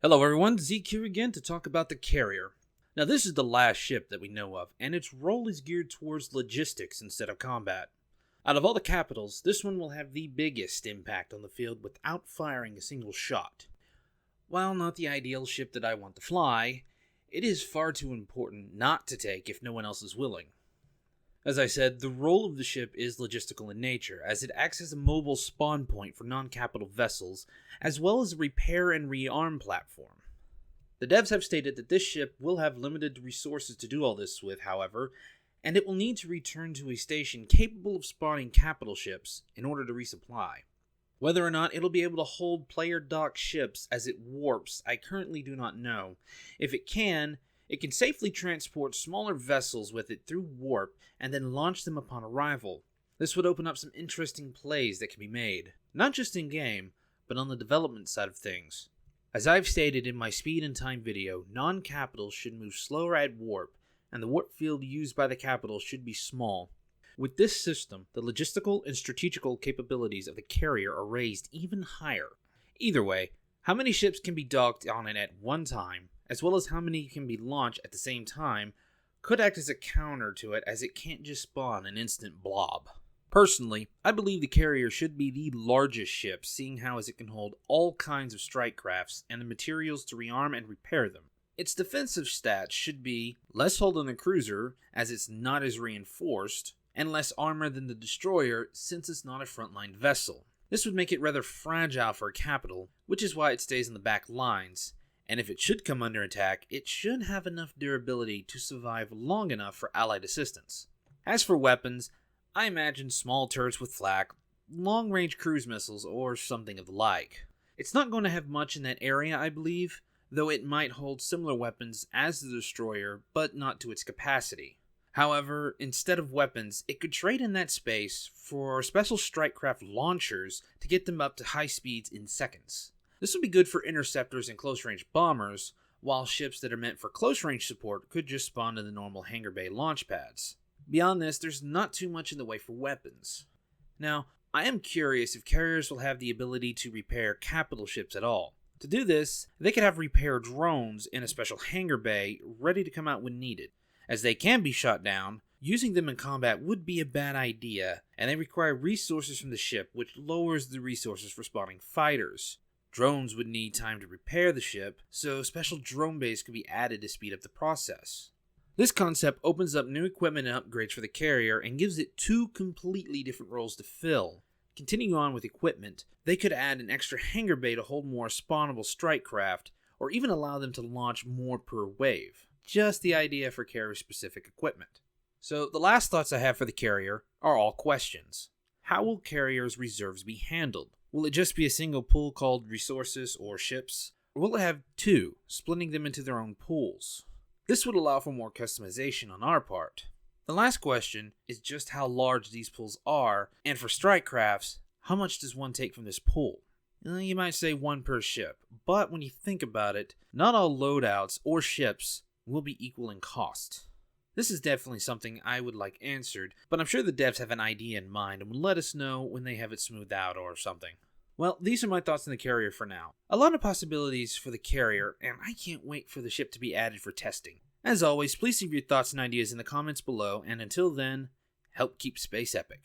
Hello everyone, Zeak here again to talk about the carrier. Now this is the last ship that we know of, and its role is geared towards logistics instead of combat. Out of all the capitals, this one will have the biggest impact on the field without firing a single shot. While not the ideal ship that I want to fly, it is far too important not to take if no one else is willing. As I said, the role of the ship is logistical in nature, as it acts as a mobile spawn point for non-capital vessels, as well as a repair and rearm platform. The devs have stated that this ship will have limited resources to do all this with, however, and it will need to return to a station capable of spawning capital ships in order to resupply. Whether or not it'll be able to hold player-docked ships as it warps, I currently do not know. If it can safely transport smaller vessels with it through warp and then launch them upon arrival. This would open up some interesting plays that can be made, not just in-game, but on the development side of things. As I've stated in my speed and time video, non-capitals should move slower at warp, and the warp field used by the capitals should be small. With this system, the logistical and strategical capabilities of the carrier are raised even higher. Either way, how many ships can be docked on it at one time, as well as how many can be launched at the same time, could act as a counter to it, as it can't just spawn an instant blob. Personally, I believe the carrier should be the largest ship, seeing how as it can hold all kinds of strike crafts and the materials to rearm and repair them. Its defensive stats should be less hull than the cruiser, as it's not as reinforced, and less armor than the destroyer, since it's not a frontline vessel. This would make it rather fragile for a capital, which is why it stays in the back lines, and if it should come under attack, it should have enough durability to survive long enough for allied assistance. As for weapons, I imagine small turrets with flak, long-range cruise missiles, or something of the like. It's not going to have much in that area, I believe, though it might hold similar weapons as the destroyer, but not to its capacity. However, instead of weapons, it could trade in that space for special strikecraft launchers to get them up to high speeds in seconds. This would be good for interceptors and close-range bombers, while ships that are meant for close-range support could just spawn in the normal hangar bay launch pads. Beyond this, there's not too much in the way for weapons. Now, I am curious if carriers will have the ability to repair capital ships at all. To do this, they could have repair drones in a special hangar bay ready to come out when needed. As they can be shot down, using them in combat would be a bad idea, and they require resources from the ship, which lowers the resources for spawning fighters. Drones would need time to repair the ship, so special drone bays could be added to speed up the process. This concept opens up new equipment and upgrades for the carrier and gives it two completely different roles to fill. Continuing on with equipment, they could add an extra hangar bay to hold more spawnable strike craft, or even allow them to launch more per wave. Just the idea for carrier-specific equipment. So the last thoughts I have for the carrier are all questions. How will carriers' reserves be handled? Will it just be a single pool called resources or ships? Or will it have two, splitting them into their own pools? This would allow for more customization on our part. The last question is just how large these pools are, and for strike crafts, how much does one take from this pool? You might say one per ship, but when you think about it, not all loadouts or ships will be equal in cost. This is definitely something I would like answered, but I'm sure the devs have an idea in mind and will let us know when they have it smoothed out or something. Well, these are my thoughts on the carrier for now. A lot of possibilities for the carrier, and I can't wait for the ship to be added for testing. As always, please leave your thoughts and ideas in the comments below, and until then, help keep space epic.